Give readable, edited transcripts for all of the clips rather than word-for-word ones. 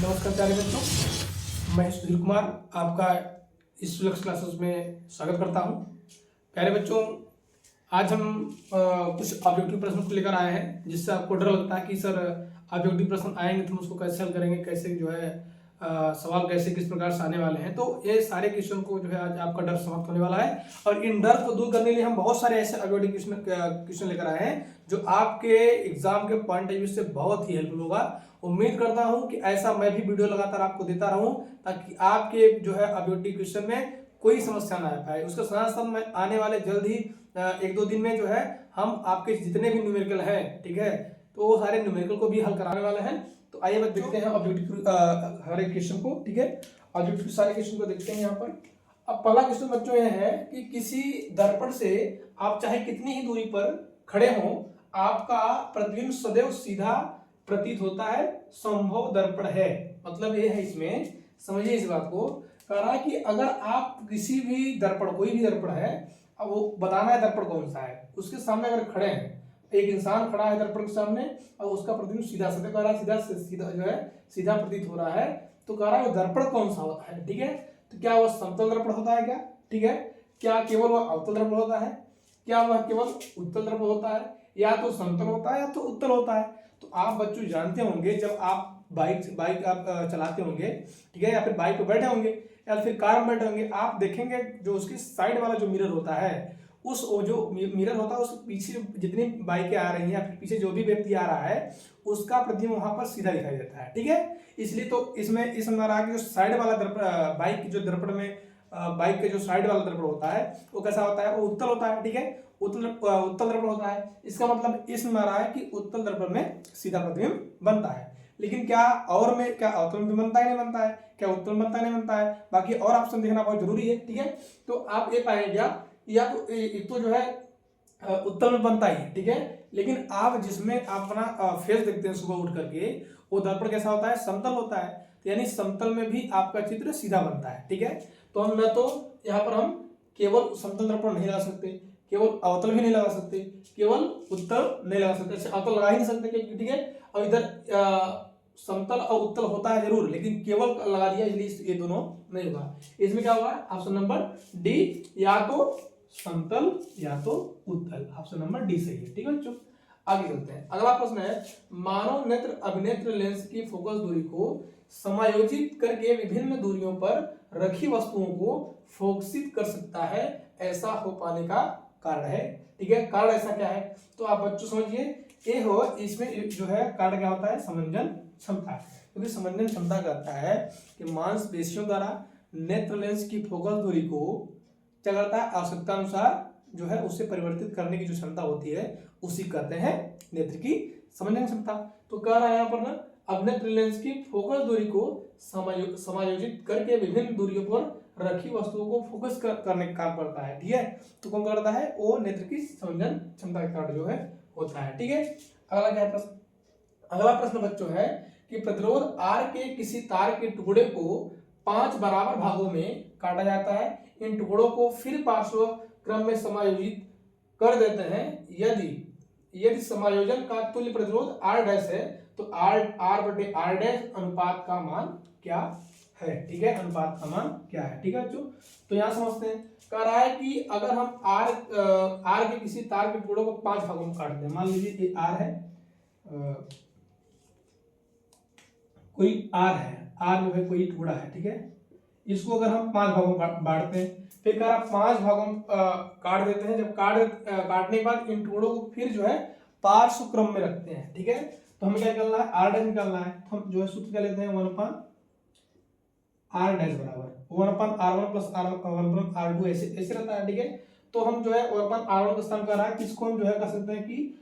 नमस्कार प्यारे बच्चों, मैं सुधीर कुमार आपका इस सुलक्ष क्लासेस में स्वागत करता हूं। प्यारे बच्चों, आज हम कुछ ऑब्जेक्टिव प्रश्न को लेकर आए हैं, जिससे आपको डर लगता है कि सर ऑब्जेक्टिव प्रश्न आएंगे तो हम उसको कैसे हल करेंगे, कैसे जो है सवाल कैसे किस प्रकार से आने वाले हैं। तो ये सारे क्वेश्चन को जो है आज आपका डर समाप्त होने वाला है, और इन डर को दूर करने के लिए हम बहुत सारे ऐसे ऑब्जेक्टिव क्वेश्चन लेकर आए हैं जो आपके एग्जाम के पॉइंट ऑफ व्यू से बहुत ही हेल्पफुल होगा। उम्मीद करता हूं कि ऐसा मैं भी वीडियो लगातार आपको देता रहूं, ताकि आपके जो है ऑब्जेक्टिव क्वेश्चन में कोई समस्या ना आ पाए। उसके साथ साथ मैं आने वाले जल्द ही एक दो दिन में जो है हम आपके जितने भी न्यूमेरिकल हैं, ठीक है, तो वो सारे न्यूमेरिकल को भी हल कराने वाले हैं। तो आइए बस देखते हैं ऑब्जेक्टिव हर एक क्वेश्चन को, ठीक है, ऑब्जेक्टिव सारे क्वेश्चन को देखते हैं यहाँ पर। अब पहला क्वेश्चन बच्चों यह है कि किसी दर्पण से आप चाहे कितनी ही दूरी पर खड़े हों, आपका प्रतिबिंब सदैव सीधा प्रतीत होता है, संभव दर्पण है। मतलब ये है, इसमें समझिए इस बात को। कह रहा है कि अगर आप किसी भी दर्पण, कोई भी दर्पण है, अब वो बताना है दर्पण कौन सा है, उसके सामने अगर खड़े हैं, एक इंसान खड़ा है दर्पण के सामने और उसका प्रतिबिंब सीधा सीधा कह रहा है, सीधा जो है सीधा प्रतीत हो रहा है, तो कह रहा है वो दर्पण कौन सा है, ठीक है। तो क्या वह समतल दर्पण होता है क्या, ठीक है, क्या केवल वह अवतल दर्पण होता है, क्या वह केवल उत्तल दर्पण होता है, या तो समतल होता है या तो उत्तल होता है। तो आप बच्चों जानते होंगे, जब आप बाइक आप चलाते होंगे, ठीक है, या फिर बाइक पे बैठे होंगे या फिर कार में बैठे होंगे, आप देखेंगे जो उसकी साइड वाला जो मिरर होता है, उस जो मिरर होता है उसके पीछे जितनी बाइकें आ रही हैं या फिर पीछे जो भी व्यक्ति आ रहा है, उसका प्रतिबिंब वहां पर सीधा दिखाई देता है, ठीक है। इसलिए तो इसमें आ रहा है कि जो साइड वाला दर्पण, बाइक जो दर्पण में बाइक के जो साइड वाला दर्पण होता है वो कैसा होता है, वो उत्तल होता है, ठीक है, उत्तल दर्पण होता है। इसका मतलब इसमें आ रहा है कि उत्तल दर्पण में सीधा प्रतिबिंब बनता है। लेकिन क्या और में क्या अवतल में बनता है, नहीं बनता है, क्या उत्तल में बनता है, नहीं बनता है, बाकी और ऑप्शन देखना बहुत जरूरी है, ठीक है। तो आप ये पाएंगे या तो एक तो जो है उत्तल में बनता ही है, ठीक है, लेकिन आप जिसमें अपना फेस देखते हैं सुबह उठ करके, वो दर्पण कैसा होता है, समतल होता है। तो यानी समतल में भी आपका चित्र सीधा बनता है, ठीक है। तो हम न तो यहाँ पर हम केवल समतल दर्पण नहीं लगा सकते, केवल अवतल भी नहीं लगा सकते, केवल उत्तल नहीं लगा सकते, अच्छा अवतल लगा ही नहीं सकते, ठीक है। और इधर समतल और उत्तल होता है जरूर, लेकिन केवल लगा दिया, इसलिए ये दोनों नहीं होगा। इसमें क्या होगा, ऑप्शन नंबर डी, या तो समतल या तो उत्तल, ऑप्शन नंबर डी सही है, ठीक है बच्चों। आगे चलते हैं, अगला प्रश्न है, मानव नेत्र अभिनेत्र लेंस की फोकस दूरी को समायोजित करके विभिन्न दूरियों पर रखी वस्तुओं को फोकसित कर सकता है, ऐसा हो पाने का कारण है, ठीक है। कारण ऐसा क्या है, तो आप बच्चों समझिए, ये हो इसमें जो है कारण क्या होता है, समंजन क्षमता। क्योंकि समंजन क्षमता कहता है कि मांसपेशियों द्वारा नेत्र लेंस की फोकस दूरी को क्या करता है, आवश्यकता अनुसार जो है उससे परिवर्तित करने की जो क्षमता होती है, उसी कहते हैं नेत्र की समंजन क्षमता। तो कह रहा है यहाँ पर ना, अब नेत्र लेंस की फोकस दूरी को समायोजित करके विभिन्न दूरियों पर रखी वस्तुओं को फोकस करने का काम करता है, ठीक है। तो कौन करता है, वो नेत्र की समंजन क्षमता के कारण जो है होता है, ठीक है। अगला क्या प्रश्न, अगला प्रश्न बच्चों है कि प्रतिरोध R के किसी तार के टुकड़े को 5 बराबर भागों में काटा जाता है, इन टुकड़ों को फिर पार्श्व क्रम में समायोजित कर देते हैं। यदि समायोजन का तुल्य प्रतिरोध R डैश है, तो R बटे R डैश अनुपात का मान क्या है, ठीक है, अनुपात का मान क्या है, ठीक है बच्चों। तो यहां समझते हैं, कह रहा है कि अगर हम R के किसी तार के टुकड़ों को 5 भागों में काटते हैं, मान लीजिए ये R है, कोई R है, R जो है कोई टुकड़ा है, ठीक है, इसको अगर हम 5 भागों में बांटते हैं, फिर कह रहा 5 भागों में काट देते हैं। जब काटने के बाद इन टुकड़ों को फिर जो है पार्श्व क्रम में रखते हैं, ठीक है। तो हमें क्या निकालना है, R डैश निकालना है। तो हम जो है सूत्र क्या लेते हैं, 1/R डैश बराबर 1/R1 प्लस R1/R2, ऐसे रहता है, ठीक है। तो हम जो है 1/R1 का स्थान कर रहा है, किसको हम जो है कर सकते हैं कि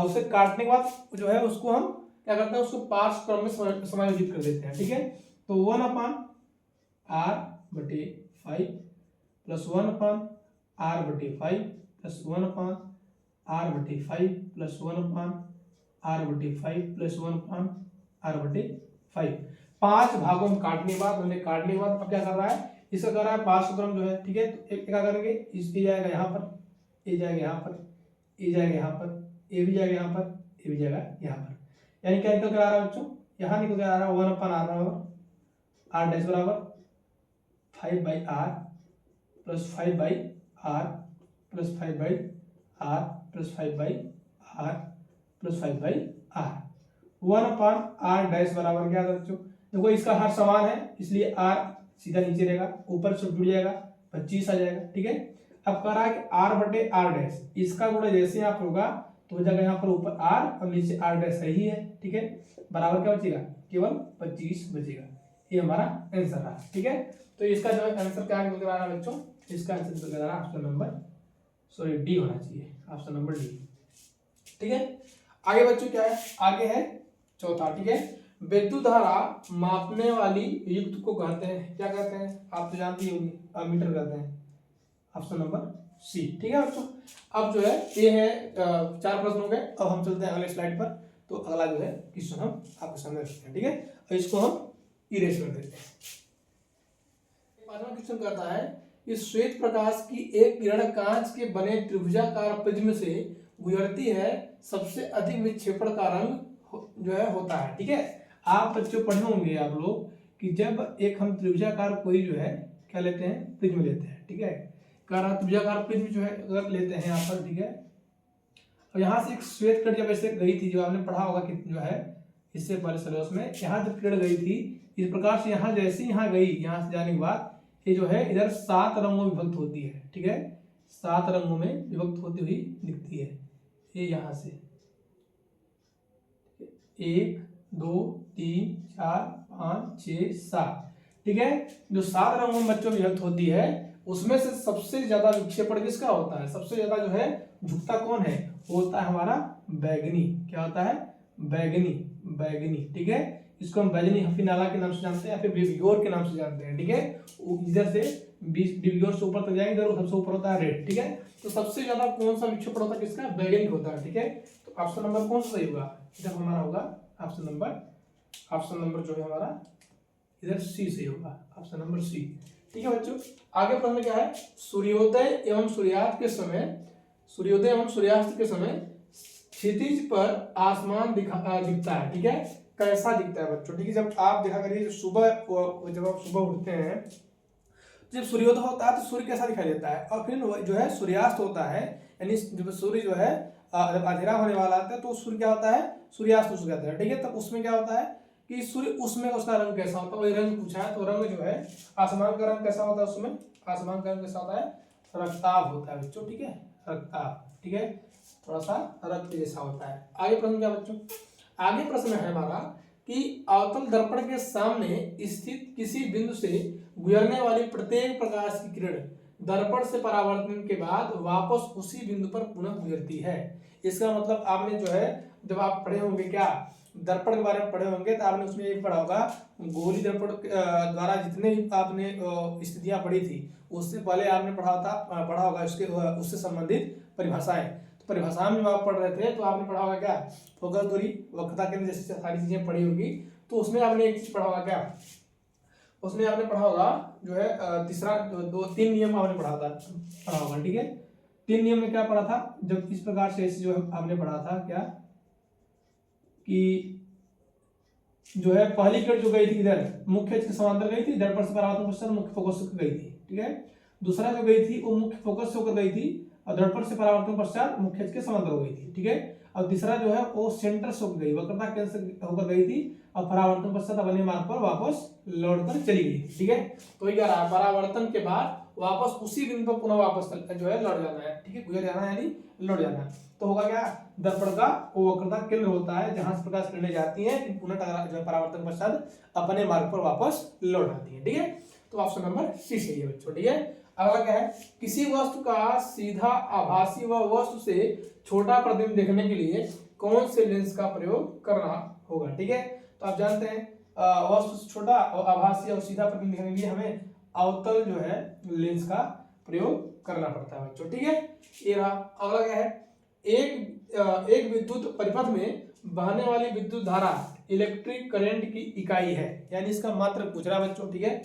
उसे काटने के बाद जो है उसको हम क्या करते हैं, उसको पार्श्व क्रम में समायोजित कर देते हैं, ठीक है। तो 1/R बटे 5 प्लस 1/R बटे 5 प्लस 1/R बटे 5 प्लस 1/R बटे 5 प्लस 1/R बटे 5, 5 भागों में काटने के बाद अब क्या कर रहा है, इसका कर रहा है पार्श्व क्रम जो है, ठीक है। तो क्या करेंगे, इस ये जाएगा यहाँ पर, ये जाएगा यहाँ पर, ये जाएगा यहाँ पर, ये भी जाएगा यहाँ पर, ये भी जाएगा यहाँ पर, यानी क्या निकल कर आ रहा है बच्चों, यहाँ निकल के आ रहा है 1/r बराबर r डैश बराबर 5/r plus 5/r plus 5/r plus 5/r plus 5/r 1/r dash बराबर क्या था बच्चों? देखो इसका हर समान है इसलिए r सीधा नीचे रहेगा, ऊपर से जुड़ जाएगा 25 आ जाएगा। ठीक है, अब कह रहा है कि r बटे r डैश, इसका गुणा जैसे आप होगा तो हो जाएगा यहाँ पर ऊपर r और नीचे r डैश सही है। ठीक है, बराबर क्या बचेगा? केवल 25 बचेगा। ये हमारा आंसर रहा। ठीक है, तो इसका जो आंसर क्या निकल रहा है बच्चों? इसका आंसर निकल रहा है ऑप्शन नंबर डी होना चाहिए, ऑप्शन नंबर डी। ठीक है, आगे बच्चों क्या है? आगे है चौथा। ठीक है, विद्युत धारा मापने वाली युक्त को कहते हैं, क्या कहते हैं? आप तो जानती होंगी, अमीटर कहते हैं, ऑप्शन नंबर सी। ठीक है बच्चों, अब जो है ये है 4 प्रश्न हो गए। अब हम चलते हैं अगले स्लाइड पर। तो अगला जो है क्वेश्चन हम आपके सामने रखते हैं। ठीक है, और इसको हम इरेज कर देते हैं। पांचवा क्वेश्चन कहता है कि श्वेत प्रकाश की एक किरण कांच के बने त्रिभुजाकार प्रिज्म से गुजरती है, सबसे अधिक विक्षेपण का रंग जो है होता है। ठीक है, आप बच्चों पढ़े होंगे आप लोग कि जब एक हम त्रिभुजाकार कोई जो है क्या लेते हैं? प्रिज्म लेते हैं। ठीक है, त्रिभुजाकार प्रिज्म जो है अगर लेते हैं यहाँ पर, ठीक है, और यहाँ से एक श्वेत किरण जब ऐसे गई थी, जो आपने पढ़ा होगा कि जो है इससे पहले सिलेबस में, यहाँ जब किरण गई थी इस प्रकार से, यहाँ जैसे यहाँ गई, यहाँ से जाने के बाद ये जो है इधर 7 रंगों में विभक्त होती है। ठीक है, 7 रंगों में विभक्त होती हुई दिखती है। ये यहाँ से 1 2 3 4 5 6 7। ठीक है, जो 7 रंगों में बच्चों विभक्त होती है उसमें से सबसे ज्यादा विक्षेपण किसका होता है? सबसे ज्यादा जो है झुकता कौन है? वो होता है हमारा बैगनी। क्या होता है? बैगनी, बैगनी। ठीक है, इसको हम बैगनी हफीनाला के नाम से जानते हैं या फिर विवियोर के नाम से जानते हैं। ठीक है, इधर से विवियोर से ऊपर तक जाएंगे, इधर सबसे ऊपर होता है रेड। ठीक है, तो सबसे ज्यादा कौन सा विक्षेपण होता है? किसका? बैगनी होता है। ठीक है, तो ऑप्शन नंबर कौन सा सही होगा? इधर हमारा होगा ऑप्शन नंबर जो है हमारा इधर सी सही होगा, ऑप्शन नंबर सी। ठीक है बच्चों, आगे प्रश्न क्या है? सूर्योदय एवं सूर्यास्त के समय क्षितिज पर आसमान दिखता है। ठीक है, कैसा दिखता है बच्चों? ठीक है, जब आप देखा करिए जब आप सुबह उठते हैं, जब सूर्योदय होता है तो सूर्य कैसा दिखाई देता है, और फिर जो है सूर्यास्त होता है, यानी जब सूर्य जो है जब अंधेरा होने वाला आता है तो सूर्य क्या होता है? सूर्यास्त हो जाता है। ठीक है, तब उसमें क्या होता है कि सूर्य, उसमें उसका रंग कैसा होता है? वही रंग पूछा है, तो रंग जो है आसमान का रंग कैसा होता है? उसमें आसमान का रंग कैसा होता है? रक्ताभ होता है बच्चों। ठीक है, रक्ताभ। ठीक है, थोड़ा सा रक्त जैसा होता है। आगे प्रश्न क्या बच्चों? आगे प्रश्न है हमारा कि अवतल दर्पण के सामने स्थित किसी बिंदु से गुजरने वाली प्रत्येक प्रकाश की किरण दर्पण से परावर्तन के बाद वापस उसी बिंदु पर पुनः गुजरती है। इसका मतलब आपने जो है जब आप पढ़े होंगे क्या दर्पण के बारे में पढ़े होंगे तो आपने उसमें ये पढ़ा होगा, गोली दर्पण द्वारा जितने भी आपने स्थितियां पढ़ी थी उससे पहले आपने पढ़ा होगा उससे संबंधित परिभाषाएं। तो परिभाषा में जब आप पढ़ रहे थे तो आपने पढ़ा होगा क्या? फोकस दूरी, वक्रता केंद्र जैसी सारी चीजें पढ़ी होगी। तो उसमें आपने एक चीज पढ़ा होगा क्या? उसमें आपने पढ़ा होगा जो है तीसरा 2-3 नियम आपने पढ़ा होगा। ठीक है, 3 नियम में क्या पढ़ा था? जब इस प्रकार से जो आपने पढ़ा था क्या कि जो है पहली किरण जो गई थी इधर मुख्य अक्ष के समांतर गई थी, दर्पण से परावर्तन पश्चात मुख्य फोकस से गई थी। ठीक है, दूसरा जो गई थी वो मुख्य फोकस से होकर गई थी और दर्पण से परावर्तन पश्चात मुख्य अक्ष के समांतर हो गई थी। ठीक है, और तीसरा जो है वो सेंटर से होकर गई, वक्रता केंद्र से होकर गई थी और परावर्तन पश्चात अपने मार्ग पर वापस लौट कर चली गई। ठीक है, तो ये क्या रहा? परावर्तन के बाद वापस उसी बिंदु पर पुनः वापस जो है लौट जाना है। ठीक है, गुजर जाना है यानी लौट जाना है। तो होगा क्या? दर्पण का वो वक्रता केंद्र होता है जहां से प्रकाश किरणें जाती हैं, फिर पुनः जो है परावर्तन पश्चात अपने मार्ग पर वापस लौट आती है। ठीक है, तो ऑप्शन नंबर सी सही है बच्चों। ठीक है, अगला क्या है? किसी वस्तु का सीधा आभासी व वस्तु से छोटा प्रतिबिंब देखने के लिए कौन से लेंस का प्रयोग करना होगा? ठीक है, तो आप जानते हैं वस्तु से छोटा और आभासी और सीधा प्रतिबिंब देखने के लिए हमें अवतल जो है लेंस का प्रयोग करना पड़ता है बच्चों। ठीक है, ये रहा। अगला क्या है? एक विद्युत परिपथ में बहने वाली विद्युत धारा इलेक्ट्रिक करंट की इकाई है, यानी इसका मात्रक पूछ रहा है बच्चों। ठीक है,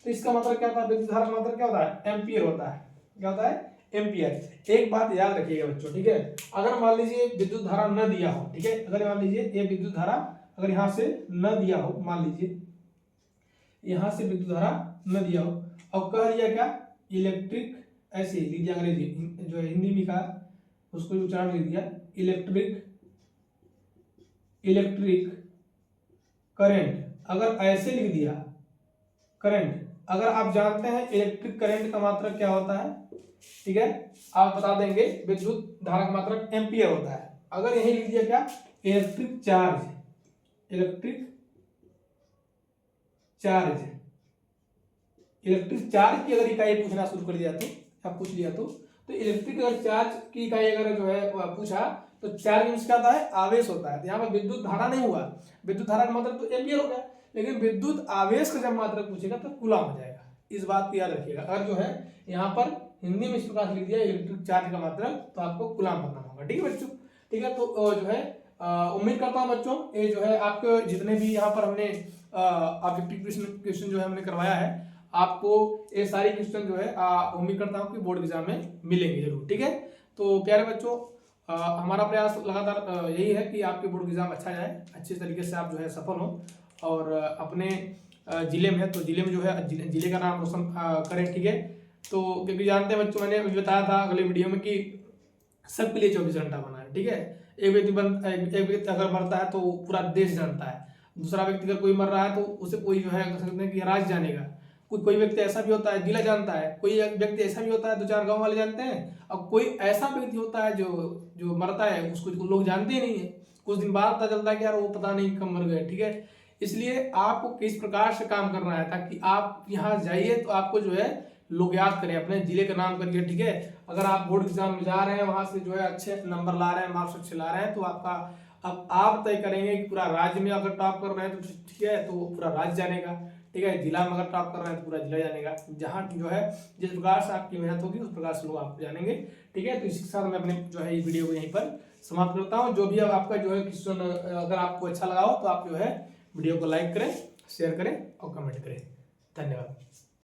तो इसका मतलब क्या होता है? विद्युत धारा का मतलब क्या होता है? एम्पियर होता है। क्या होता है? एम्पियर। एक बात याद रखिएगा बच्चों। ठीक है, अगर मान लीजिए विद्युत धारा न दिया हो, ठीक है, अगर मान लीजिए ये विद्युत धारा अगर यहाँ से न दिया हो, मान लीजिए यहाँ से विद्युत धारा न दिया हो, अब कह दिया क्या इलेक्ट्रिक, ऐसे लिख दिया अंग्रेजी जो है हिंदी में लिखा उसको उच्चारण लिख दिया इलेक्ट्रिक करंट, अगर ऐसे लिख दिया करंट, अगर आप जानते हैं इलेक्ट्रिक करंट का मात्रक क्या होता है, ठीक है, आप बता देंगे विद्युत धारा का मात्रक एम्पियर होता है। अगर यही लिख दिया क्या इलेक्ट्रिक चार्ज की अगर इकाई पूछना शुरू कर दिया तो या पूछ लिया तो इलेक्ट्रिक अगर चार्ज की इकाई अगर जो है पूछा तो चार्ज मींस क्या होता है आवेश होता है। यहाँ पर विद्युत धारा नहीं हुआ, विद्युत धारा का मात्रक तो एम्पियर हो गया, लेकिन विद्युत आवेश का जब मात्रक पूछेगा तो कूलम हो जाएगा। इस बात को याद रखिएगा। अगर जो है यहाँ पर हिंदी में इस प्रकार से लिख दिया इलेक्ट्रिक चार्ज का मात्रक तो आपको कूलम पढ़ना होगा। ठीक है बच्चों, ठीक है। तो जो है उम्मीद करता हूँ बच्चों ये जो है आपके जितने भी यहाँ पर हमने ऑब्जेक्टिव क्वेश्चन जो है हमने करवाया है, आपको ये सारे क्वेश्चन जो है उम्मीद करता हूँ कि बोर्ड एग्जाम में मिलेंगे जरूर। ठीक है, तो प्यारे बच्चों हमारा प्रयास लगातार यही है कि आपके बोर्ड एग्जाम अच्छा जाए, अच्छे तरीके से आप जो है सफल हो और अपने जिले में है तो जिले में जो है जिले का नाम रोशन करें। ठीक है, तो क्योंकि जानते हैं बच्चों मैंने अभी बताया था अगले वीडियो में कि सबके लिए 24 घंटा बना है। ठीक है, एक व्यक्ति अगर मरता है तो पूरा देश जानता है, दूसरा व्यक्ति अगर कोई मर रहा है तो उसे कोई जो है कह सकते हैं कि राज्य जानेगा, कोई व्यक्ति ऐसा भी होता है जिला जानता है, कोई व्यक्ति ऐसा भी होता है 2-4 गांव वाले जानते हैं, और कोई ऐसा व्यक्ति होता है जो मरता है उसको लोग जानते ही नहीं है, कुछ दिन बाद पता चलता है कि यार वो पता नहीं कब मर गए। ठीक है, इसलिए आपको किस प्रकार से काम करना है ताकि आप यहाँ जाइए तो आपको जो है लोग याद करें, अपने जिले का नाम करिए। ठीक है, अगर आप बोर्ड एग्जाम में जा रहे हैं वहां से जो है अच्छे नंबर ला रहे हैं, मार्क्स अच्छे ला रहे हैं तो आपका अब आप तय करेंगे कि पूरा राज्य में अगर टॉप कर रहे हैं तो ठीक है तो पूरा राज्य जानेगा। ठीक है, जिला में अगर टॉप कर रहे हैं तो पूरा जिला जानेगा। जहाँ जो है जिस प्रकार से आपकी मेहनत होगी उस प्रकार से लोग आपको जानेंगे। ठीक है, तो इसी के साथ मैं अपने जो है ये वीडियो को यहीं पर समाप्त करता हूँ। जो भी अब आपका जो है क्वेश्चन अगर आपको अच्छा लगा हो तो आप जो है वीडियो को लाइक करें, शेयर करें और कमेंट करें। धन्यवाद।